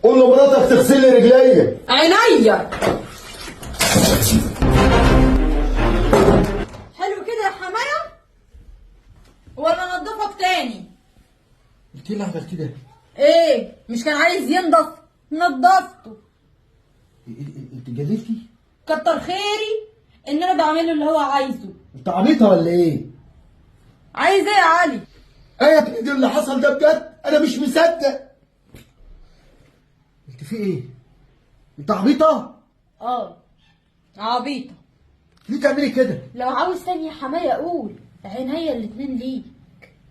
قول لمراتك تغسل لي رجليا. عينيا. حلو كده يا حماية ولا نضفك تاني؟ انت ايه اللي عملتيه ده؟ ايه مش كان عايز ينضف؟ نضفته. انت جليتي؟ كتر خيري ان انا بعمله اللي هو عايزه. انت عبيطه ولا ايه؟ عايز ايه يا علي؟ ايه يا ابني اللي حصل ده بجد؟ انا مش مصدق. انت في ايه؟ انت عبيطه؟ اه عبيطة. ليه تعملي كده؟ لو عاوز تاني يا حماية قول، عينيا الاتنين ليك.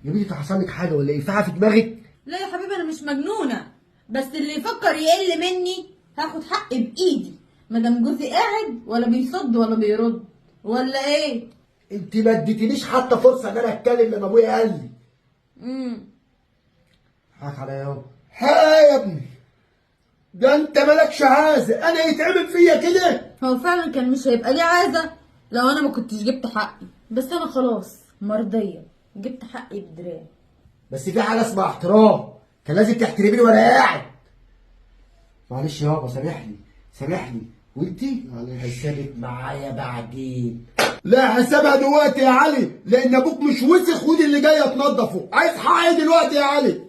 يا بنتي حصل لك حاجه ولا ايه؟ في حاجه في دماغك؟ لا يا حبيبي انا مش مجنونة، بس اللي يفكر يقل مني هاخد حقي بايدي، مادام جوزي قاعد ولا بيصد ولا بيرد ولا ايه؟ انت ما اديتنيش حتى فرصه ان انا اتكلم لما ابويا قال لي. حقك عليا يابا. ها يا ابني، ده انت مالكش عازه، انا يتعمل فيا كده؟ هو فعلا كان مش هيبقى ليه عازة لو انا ما كنتش جبت حقي، بس انا خلاص مرضية جبت حقي بدراع. بس في حاجه اسمها احترام، كان لازم تحترميني وانا قاعد. معلش يابا سامحني سامحني. وانتي حسابك معايا بعدين. لا حسابها دلوقتي يا علي، لان ابوك مش وسخ ودي اللي جايه تنضفه. عايز حقي دلوقتي يا علي.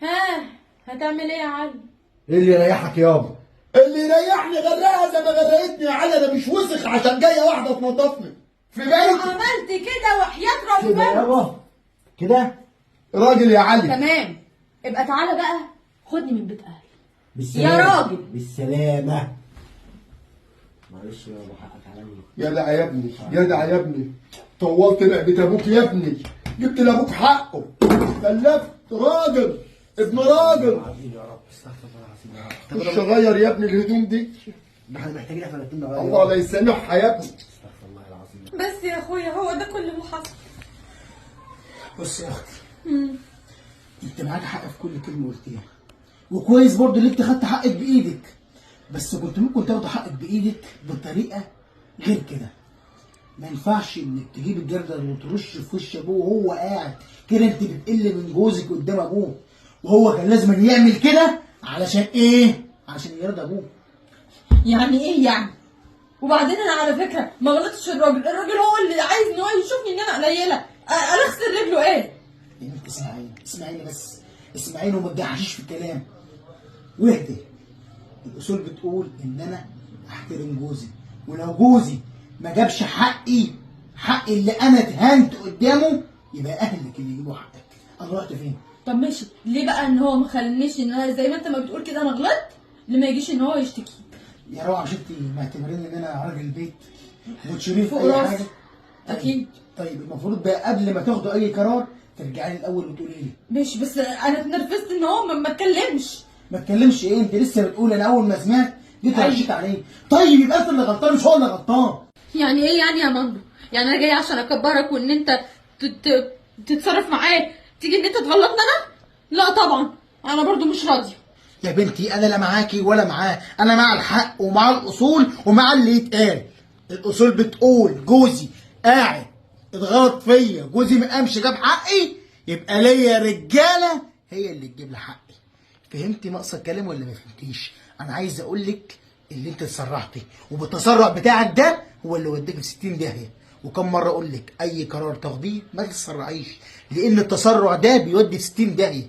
ها هتعمل ايه يا علي؟ ايه اللي يريحك يابا؟ اللي يريحني غرقها زي ما غرقتني يا علي. انا مش وسخ عشان جايه واحده تنضفني. في بالك عملت كده وحياة كده ربنا. يابا؟ كده راجل يا علي. تمام، ابقى تعالى بقى خدني من بيت اهلي. بالسلامة. يا راجل بالسلامة. معلش يابا حقك عليا. جدع يا ابني جدع يا ابني. طولت لعبة ابوك يا ابني، جبت لابوك حقه، كلفت راجل ابن راجل. يا رب استغفر الله العظيم يا رب. خش غير يا ابني الهدوم دي، ده احنا محتاجين احنا الاتنين نغير. الله لا يسامحها يا ابني. استغفر الله العظيم. بس يا اخويا هو ده كل اللي حصل. بص يا اختي، انت معاك حق في كل كلمه قلتيها، وكويس برضو اللي انت خدت حقك بايدك، بس كنت ممكن تاخد حقك بايدك بطريقه غير كده. ما ينفعش انك تجيب الجردل وترش في وش ابوه وهو قاعد كده. انت بتقل من جوزك قدام ابوه، وهو كان لازم يعمل كده علشان ايه؟ عشان يرضى ابوه. يعني ايه يعني؟ وبعدين انا على فكره ما غلطتش. الراجل هو اللي عايز ان هو يشوفني ان انا قليله. انا اغسل رجله ايه؟ يا بنت اسمعيني اسمعيني بس، اسمعيني وما تجحشيش في الكلام واهدي. الاصول بتقول ان انا احترم جوزي، ولو جوزي ما جابش حقي اللي انا اتهنت قدامه، يبقى اهلك اللي يجيبوا حقك. انا رحت فين؟ طب ماشي، ليه بقى ان هو ما خلانيش ان انا زي ما انت ما بتقول كده انا غلطت؟ ليه ما يجيش ان هو يشتكي؟ يا روعه مش انت معتبرين ان انا راجل البيت وتشيليه في فوق اي راسي. حاجه؟ اكيد. طيب المفروض بقى قبل ما تاخدوا اي قرار ترجعي لي الاول وتقولي لي. ماشي، بس انا اتنرفزت ان هو ما اتكلمش. ما اتكلمش ايه؟ انت لسه بتقول انا اول ما سمعت جيت أيوة. رشيت عليه. طيب يبقى انت اللي غلطان مش هو اللي غلطان. يعني ايه يعني يا مندو؟ يعني انا جاي عشان اكبرك وان انت تتصرف معاه تيجي ان انت تغلطني انا؟ لا طبعا، انا برضو مش راضيه. يا بنتي انا لا معاكي ولا معاه، انا مع الحق ومع الاصول ومع اللي يتقال. الاصول بتقول جوزي قاعد اتغلط فيا، جوزي ما قامش جاب حقي، يبقى ليا رجاله هي اللي تجيب لي حقي. فهمتي ناقصه الكلام ولا ما فهمتيش؟ انا عايز اقول لك اللي انت اتسرعتي، وبالتسرع بتاعك ده هو اللي وداك في 60 داهيه. وكم مره اقول لك اي قرار تاخديه ما تتسرعيش، لان التسرع ده بيودي في 60 داهيه.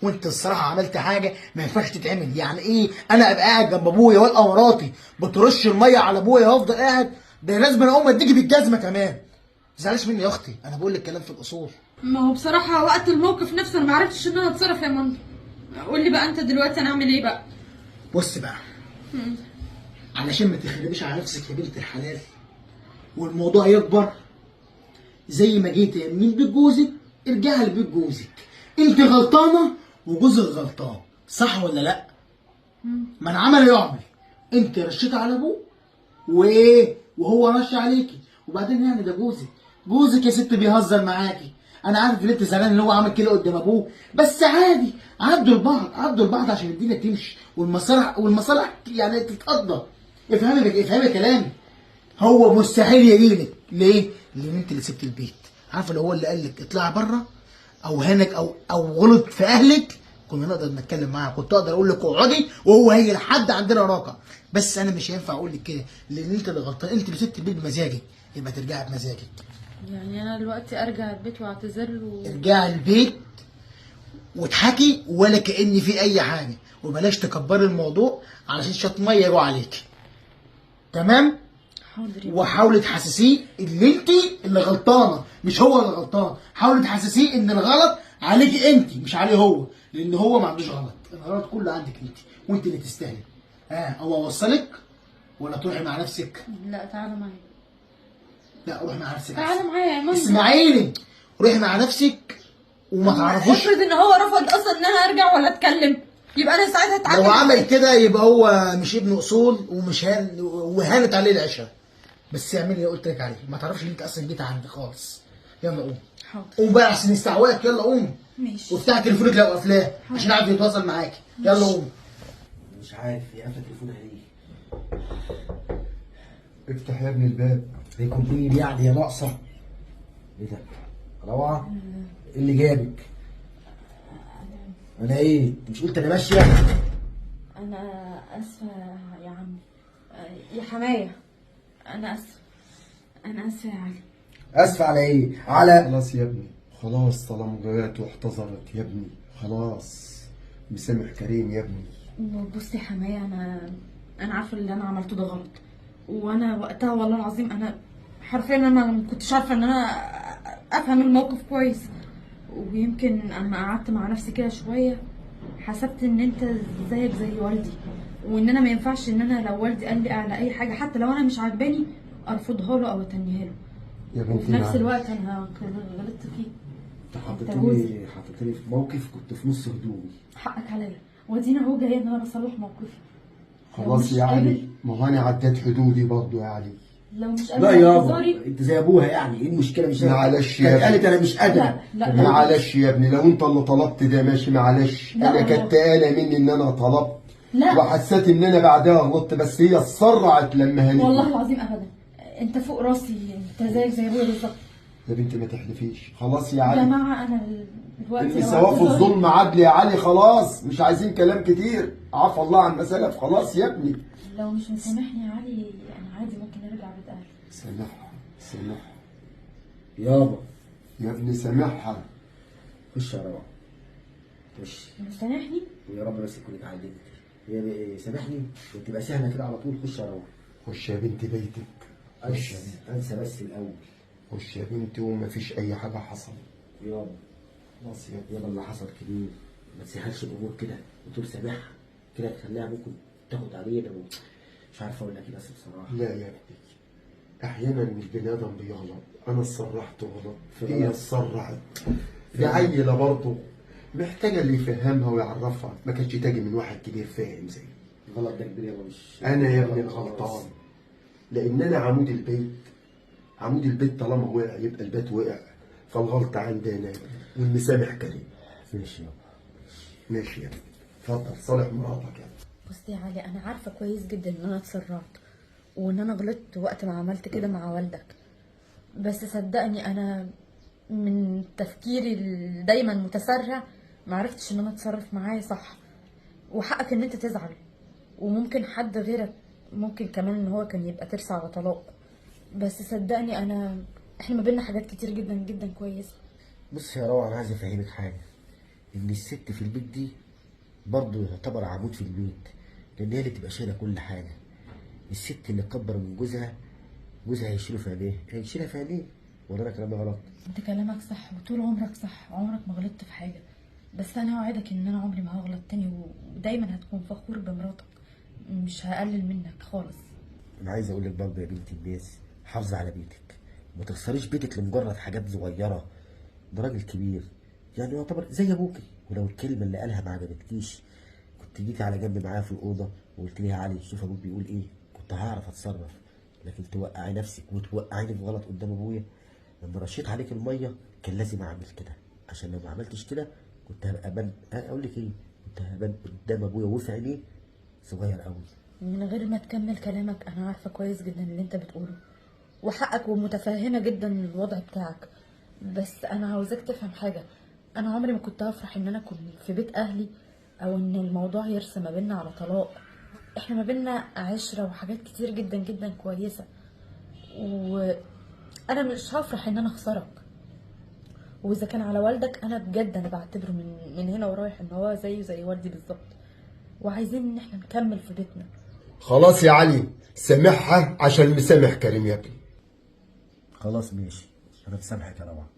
وانت الصراحه عملت حاجه ما ينفعش تتعمل. يعني ايه انا ابقى قاعد جنب ابويا والقى مراتي بترش الميه على ابويا وافضل قاعد؟ ده لازم انا اقوم اديكي بالجزمه كمان. ما تزعليش مني يا اختي، انا بقول لك كلام في الاصول. ما هو بصراحه وقت الموقف نفسه انا ما عرفتش ان انا اتصرف يا مندو. قول لي بقى انت دلوقتي انا اعمل ايه بقى؟ بص بقى، علشان ما تخربيش على نفسك يا بنت الحلال والموضوع يكبر، زي ما جيت يمين بيت جوزك ارجعي لبيت جوزك. انت غلطانه وجوزك غلطان، صح ولا لا؟ ما انا عمل يعمل. انت رشيت على ابوه وايه وهو رش عليكي، وبعدين يعني ده جوزك يا ست بيهزر معاكي. انا عارف ان انت زعلان ان هو عمل كده قدام ابوه، بس عادي، عدوا البعض عشان الدنيا تمشي والمصالح يعني تتقضى. افهمي كلامي. هو مستحيل يجيلك. ليه؟ لان انت اللي سبت البيت. عارفه لو هو اللي قال لك اطلعي بره او هانك او غلط في اهلك كنا نقدر نتكلم معاه، كنت اقدر اقول لك اقعدي وهو هيجي لحد عندنا راقه. بس انا مش هينفع اقول لك كده لان انت اللي غلطان، انت اللي سبت البيت بمزاجك، يبقى ترجعي بمزاجك. يعني انا دلوقتي ارجع البيت واعتذر له؟ ارجعي البيت وتحكي ولا كأن في اي حاجه، وبلاش تكبري الموضوع علشان شويه ميه يجوا عليك. تمام؟ حاضر يا وحاولي تحسسيه ان انت اللي غلطانه مش هو اللي غلطان، حاولي تحسسيه ان الغلط عليكي انت مش عليه هو، لان هو ما عندوش غلط، الغلط كله عندك انت وانت اللي تستاهلي. هو وصلك ولا تروحي مع نفسك؟ لا تعالى معايا. لا روحي مع نفسك. تعالى معايا يا ماما. اسمعيني، روحي مع نفسك وما تعرفوش. افرض ان هو رفض اصلا ان انا ارجع ولا اتكلم، يبقى انا ساعتها اتعامل. لو عمل كده يبقى هو مش ابن اصول ومش وهانت عليه العشره. بس اعملي اللي قلت لك عليه، ما تعرفش ان انت اصلا جيت عندي خالص. يلا قوم. حاضر. قوم بقى عشان يستعوقك، يلا قوم. ماشي. وافتح تليفونك لو قافلاه عشان يعرف يتواصل معاكي. يلا قوم. مش عارف هي قافله تليفونها ليه. افتح يا ابني الباب. بيكون مين يعني يا ناقصه؟ ايه ده؟ روعه؟ ايه اللي جابك؟ انا ايه؟ انت مش قلت انا ماشيه؟ انا اسفه يا عمي، يا حمايه، انا اسفه، انا اسفه يا علي. اسف على ايه؟ على خلاص يا ابني، خلاص طالما جات واحتضرت يا ابني، خلاص مسامح كريم يا ابني. بصي يا حمايه، انا عارفه اللي انا عملته ده غلط، وانا وقتها والله العظيم انا حرفيا انا ما كنتش عارفه ان انا افهم الموقف كويس، ويمكن اما قعدت مع نفسي كده شويه حسبت ان انت زيك زي والدي، وان انا ما ينفعش ان انا لو والدي قال لي على اي حاجه حتى لو انا مش عاجباني ارفضها له او اتنيها له، يا بنتي وفي نفس معلش. الوقت انا غلطت فيه. انت جوزي. حطيتني في موقف كنت في نص هدومي. حقك عليا، وادينا اهو جايه ان انا بصلح موقفي. خلاص مش يا علي، قابل. ما هو انا عديت حدودي برضه يا علي. لو مش لا قابل يابا اعتذاري. انت زي ابوها يعني، ايه المشكله؟ مش معلش يا كانت ابني. قالت انا مش قادره. لا معلش يا ابني، لو انت اللي طلبت ده ماشي، معلش. لا انا والله. كانت تقالة مني ان انا طلبت لا. وحسيت ان انا بعدها غلطت، بس هي اتسرعت لما هنت. والله العظيم ابدا، انت فوق راسي، انت زيك زي ابويا بالظبط. يا بنتي ما تحلفيش، خلاص يا يا علي. جماعه انا دلوقتي لو السواء في اعتذاري- الظلم عدل يا علي، خلاص مش عايزين كلام كتير، عفى الله عن سلف، خلاص يا ابني. لو مش مسامحني يا علي انا عادي ممكن ارجع بيت اهلي. سامحها سامحها يابا يا ابني، سامحها. خش يا روعه، خش. مسامحني؟ ويا رب بس تكوني اتعلمت. هي سامحني وتبقى سهله كده على طول. خش يا روعه. خش يا بنتي بيتك، خش انسى بس الاول. خش يا بنتي وما فيش اي حاجه حصلت. يابا خلاص يا يابا اللي حصل كبير، ما تسهلش الامور كده وتقول سامحها كده، تخليها ممكن تاخد علينا مش عارف اقول لك ايه بس بصراحه. لا يا ابني، احيانا البني ادم بيغلط، انا اتسرحت وغلط، في هي غلط. اتسرعت. دي عيله برضه محتاجه اللي يفهمها ويعرفها، ما كانتش تاجي من واحد كبير فاهم زي الغلط ده كبير يابا، مش انا يا ابني غلط خلاص. الغلطان، لان انا عمود البيت. عمود البيت طالما وقع يبقى البيت وقع، فالغلطه عندنا والمسامح كريم. ماشي يابا. ماشي يا ابني، اتفضل صالح مراتك يا ابني. بصي يا علي، انا عارفه كويس جدا ان انا اتسرعت وان انا غلطت وقت ما عملت كده مع والدك، بس صدقني انا من تفكيري دايما متسرع معرفتش ان انا اتصرف معاه صح، وحقك ان انت تزعل، وممكن حد غيرك ممكن كمان ان هو كان يبقى ترسى على طلاق، بس صدقني احنا ما بينا حاجات كتير جدا جدا كويسه. بص يا روعه، انا عايز افهمك حاجه، ان الست في البيت دي برضه يعتبر عمود في البيت، لان هي اللي تبقى شايله كل حاجه. الست اللي تكبر من جوزها، جوزها هيشيله في عينيه، هيشيلها في عينيه. ولا انا كلامي غلط؟ انت كلامك صح وطول عمرك صح، عمرك ما غلطت في حاجه، بس انا اوعدك ان انا عمري ما هغلط تاني، ودايما هتكون فخور بمراتك، مش هقلل منك خالص. انا عايز اقول لك برضه يا بنت الناس، حافظي على بيتك، ما تخسريش بيتك لمجرد حاجات صغيره. ده راجل كبير يعني يعتبر زي ابوكي، ولو الكلمه اللي قالها ما عجبتكيش كنت جيتي على جنب معايا في الاوضه وقلت لي يا علي شوف ابوك بيقول ايه، كنت هعرف اتصرف. لكن توقعي نفسك وتوقعيني في غلط قدام ابويا. لما رشيت عليك الميه كان لازم اعمل كده، عشان لو ما عملتش كده كنت هبقى اقول لك ايه، كنت هبقى قدام ابويا وفي عينيه صغير قوي. من غير ما تكمل كلامك انا عارفه كويس جدا اللي انت بتقوله وحقك، ومتفهمه جدا الوضع بتاعك، بس انا عاوزاك تفهم حاجه، انا عمري ما كنت هفرح ان انا اكون في بيت اهلي، او ان الموضوع يرسى ما بيننا على طلاق. احنا ما بيننا عشرة وحاجات كتير جدا جدا كويسة، وانا مش هفرح ان انا اخسرك. واذا كان على والدك، انا بجد انا بعتبره من هنا ورايح ان هو زيه زي والدي بالظبط، وعايزين ان احنا نكمل في بيتنا. خلاص يا علي، سامحها عشان مسامح كريم يا ابني. خلاص ماشي، انا بسامحك يا روعه.